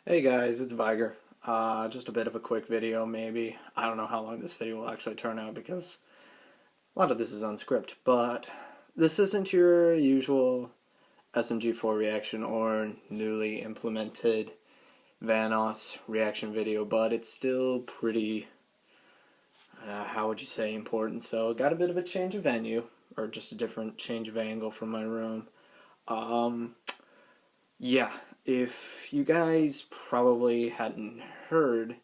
Hey guys, it's Viger. Just a bit of a quick video, maybe. I don't know how long this video will actually turn out because a lot of this is unscripted, but this isn't your usual SMG4 reaction or newly implemented Vanoss reaction video, but it's still pretty, how would you say, important. So got a bit of a change of venue, or just a different change of angle from my room. Yeah, if you guys probably hadn't heard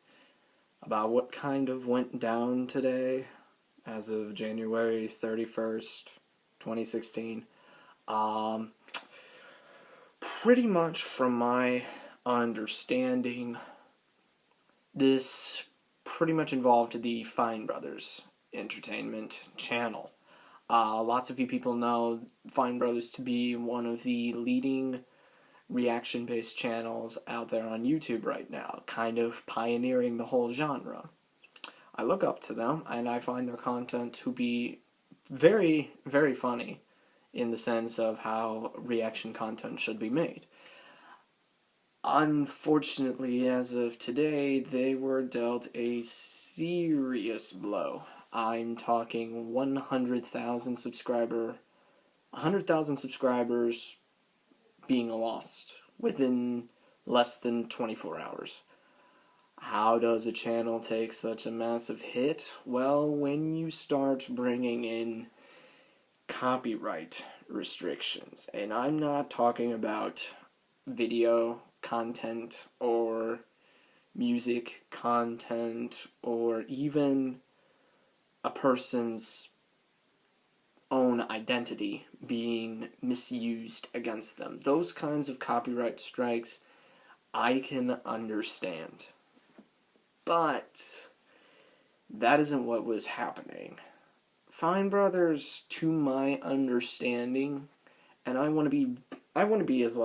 about what kind of went down today as of January 31st, 2016, um, pretty much from my understanding, this pretty much involved the Fine Brothers Entertainment channel. Lots of you people know Fine Brothers to be one of the leading reaction-based channels out there on YouTube right now, kind of pioneering the whole genre. I look up to them, and I find their content to be very, very funny in the sense of how reaction content should be made. Unfortunately, as of today, they were dealt a serious blow. I'm talking 100,000 subscribers being lost within less than 24 hours. How does a channel take such a massive hit? Well, when you start bringing in copyright restrictions, and I'm not talking about video content or music content or even a person's own identity being misused against them. Those kinds of copyright strikes I can understand. But that isn't what was happening. Fine Brothers, to my understanding, and I want to be as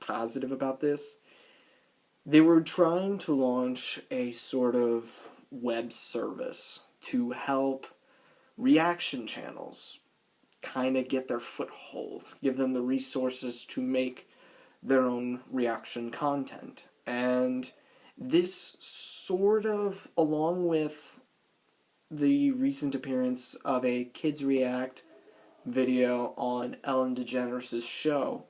positive about this. They were trying to launch a sort of web service to help reaction channels kind of get their foothold, give them the resources to make their own reaction content. And this sort of, along with the recent appearance of a Kids React video on Ellen DeGeneres' show,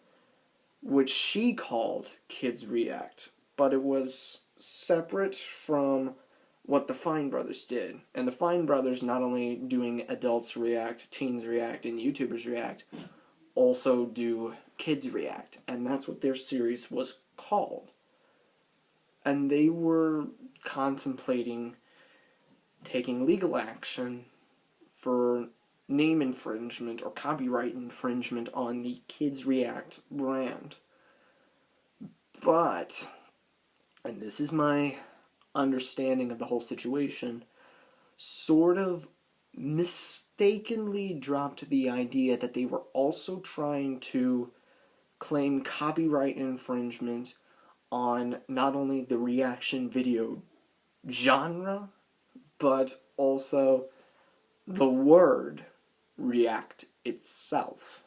which she called Kids React, but it was separate from what the Fine Brothers did. And the Fine Brothers, not only doing adults react, teens react, and YouTubers react, also do kids react. And that's what their series was called. And they were contemplating taking legal action for name infringement or copyright infringement on the Kids React brand. But, and this is my understanding of the whole situation, sort of mistakenly dropped the idea that they were also trying to claim copyright infringement on not only the reaction video genre, but also the word react itself.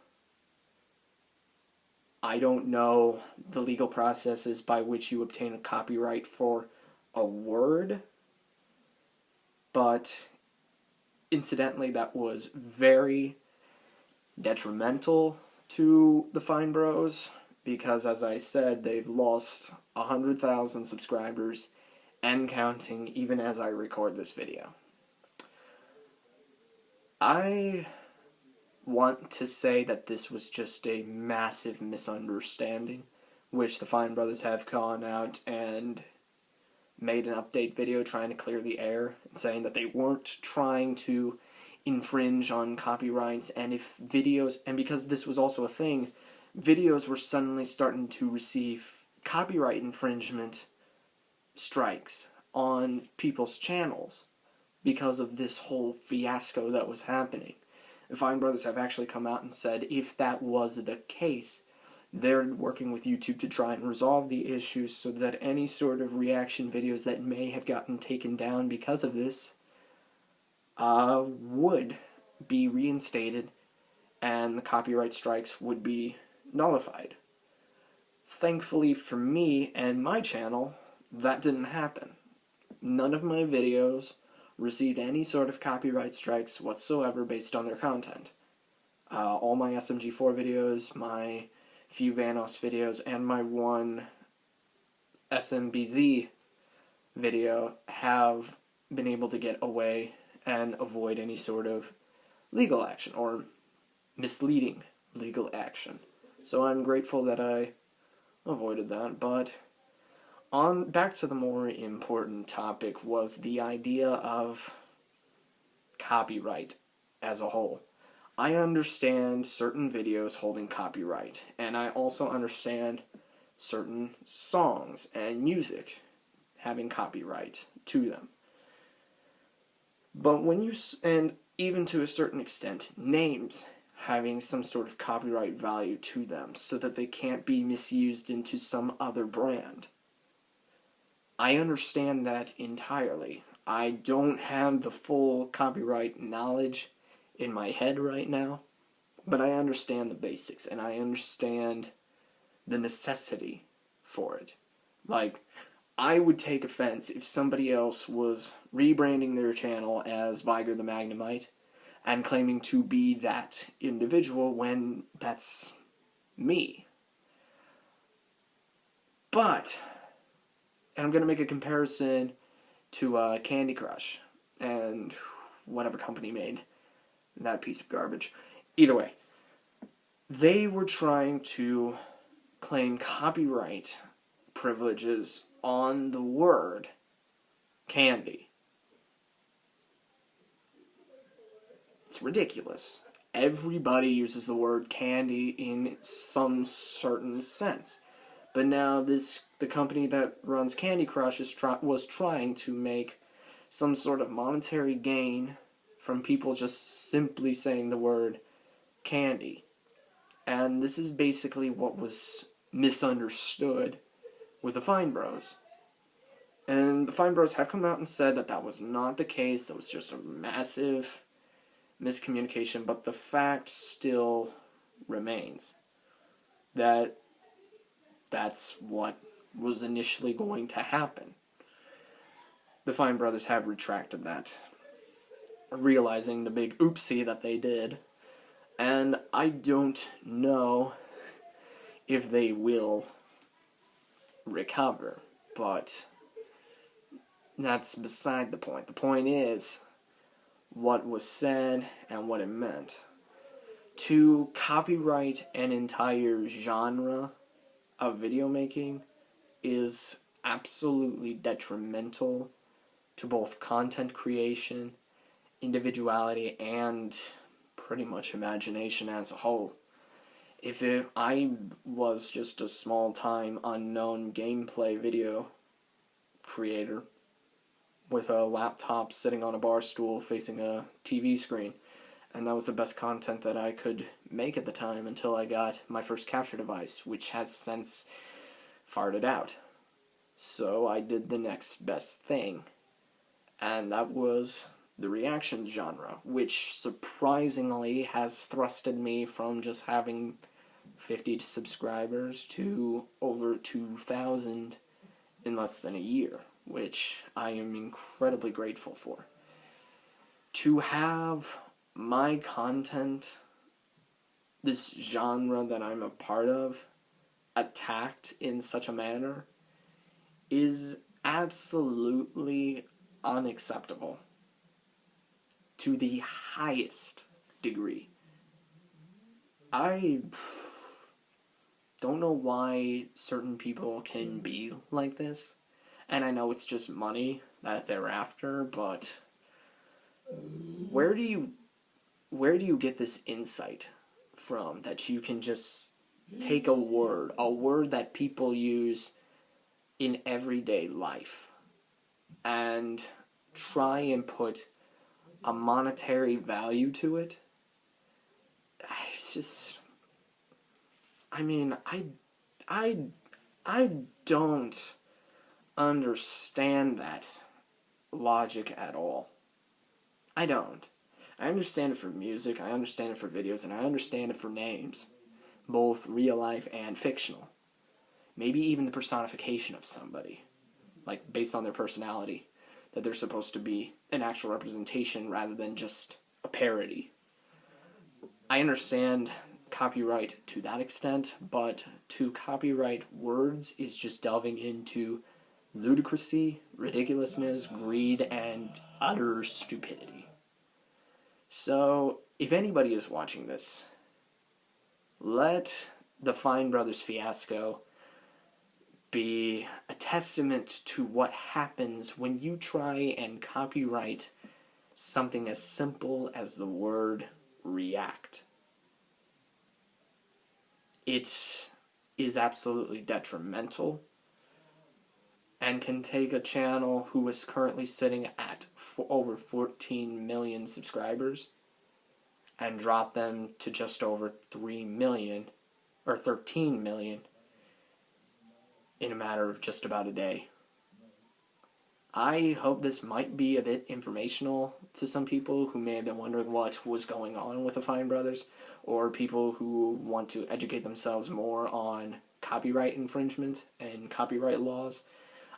I don't know the legal processes by which you obtain a copyright for a word, but incidentally that was very detrimental to the Fine Bros, because as I said, they've lost 100,000 subscribers and counting even as I record this video. I want to say that this was just a massive misunderstanding, which the Fine Brothers have gone out and made an update video trying to clear the air, saying that they weren't trying to infringe on copyrights, and if videos, and because this was also a thing, videos were suddenly starting to receive copyright infringement strikes on people's channels because of this whole fiasco that was happening. The Fine Brothers have actually come out and said if that was the case, they're working with YouTube to try and resolve the issues so that any sort of reaction videos that may have gotten taken down because of this would be reinstated and the copyright strikes would be nullified. Thankfully for me and my channel, that didn't happen. None of my videos received any sort of copyright strikes whatsoever based on their content. All my SMG4 videos, my few Vanos videos, and my one SMBZ video have been able to get away and avoid any sort of legal action or misleading legal action. So I'm grateful that I avoided that, but on back to the more important topic was the idea of copyright as a whole. I understand certain videos holding copyright, and I also understand certain songs and music having copyright to them. But when you, and even to a certain extent, names having some sort of copyright value to them so that they can't be misused into some other brand. I understand that entirely. I don't have the full copyright knowledge in my head right now, but I understand the basics, and I understand the necessity for it. Like, I would take offense if somebody else was rebranding their channel as Viger the Magnemite and claiming to be that individual when that's me. But, and I'm going to make a comparison to Candy Crush and whatever company made that piece of garbage. Either way, they were trying to claim copyright privileges on the word candy. It's ridiculous. Everybody uses the word candy in some certain sense. But now the company that runs Candy Crush was trying to make some sort of monetary gain from people just simply saying the word candy. And this is basically what was misunderstood with the Fine Bros. And the Fine Bros have come out and said that that was not the case, that was just a massive miscommunication, but the fact still remains that that's what was initially going to happen. The Fine Brothers have retracted that, realizing the big oopsie that they did, and I don't know if they will recover, but that's beside the point. The point is what was said and what it meant. To copyright an entire genre of video making is absolutely detrimental to both content creation, individuality, and pretty much imagination as a whole. If I was just a small-time, unknown gameplay video creator with a laptop sitting on a bar stool facing a TV screen, and that was the best content that I could make at the time until I got my first capture device, which has since farted out. So I did the next best thing, and that was the reaction genre, which surprisingly has thrusted me from just having 50 subscribers to over 2,000 in less than a year, which I am incredibly grateful for. To have my content, this genre that I'm a part of, attacked in such a manner is absolutely unacceptable to the highest degree. I don't know why certain people can be like this, and I know it's just money that they're after, but where do you get this insight from that you can just take a word that people use in everyday life, and try and put a monetary value to it? It's just, I mean, I don't understand that logic at all. I don't. I understand it for music, I understand it for videos, and I understand it for names, both real life and fictional. maybe even the personification of somebody, like based on their personality, that they're supposed to be an actual representation rather than just a parody. I understand copyright to that extent, but to copyright words is just delving into ludicrousy, ridiculousness, greed, and utter stupidity. So, if anybody is watching this, let the Fine Brothers Fiasco be a testament to what happens when you try and copyright something as simple as the word react. It is absolutely detrimental and can take a channel who is currently sitting at over 14 million subscribers and drop them to just over 3 million or 13 million in a matter of just about a day. I hope this might be a bit informational to some people who may have been wondering what was going on with the Fine Brothers, or people who want to educate themselves more on copyright infringement and copyright laws.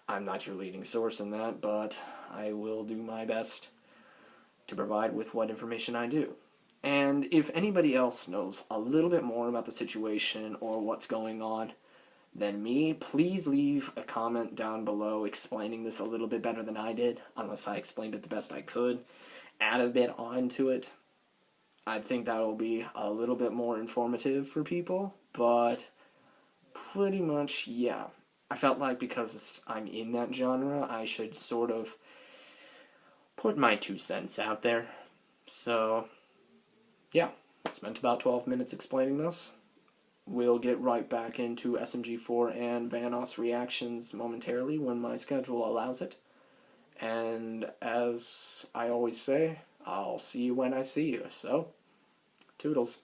I'm not your leading source in that, but I will do my best to provide with what information I do. And if anybody else knows a little bit more about the situation or what's going on than me, please leave a comment down below explaining this a little bit better than I did, unless I explained it the best I could. Add a bit onto it. I think that will be a little bit more informative for people, but pretty much, yeah. I felt like because I'm in that genre, I should sort of put my 2 cents out there. So, yeah, spent about 12 minutes explaining this. We'll get right back into SMG4 and Vanoss reactions momentarily when my schedule allows it. And as I always say, I'll see you when I see you. So, toodles.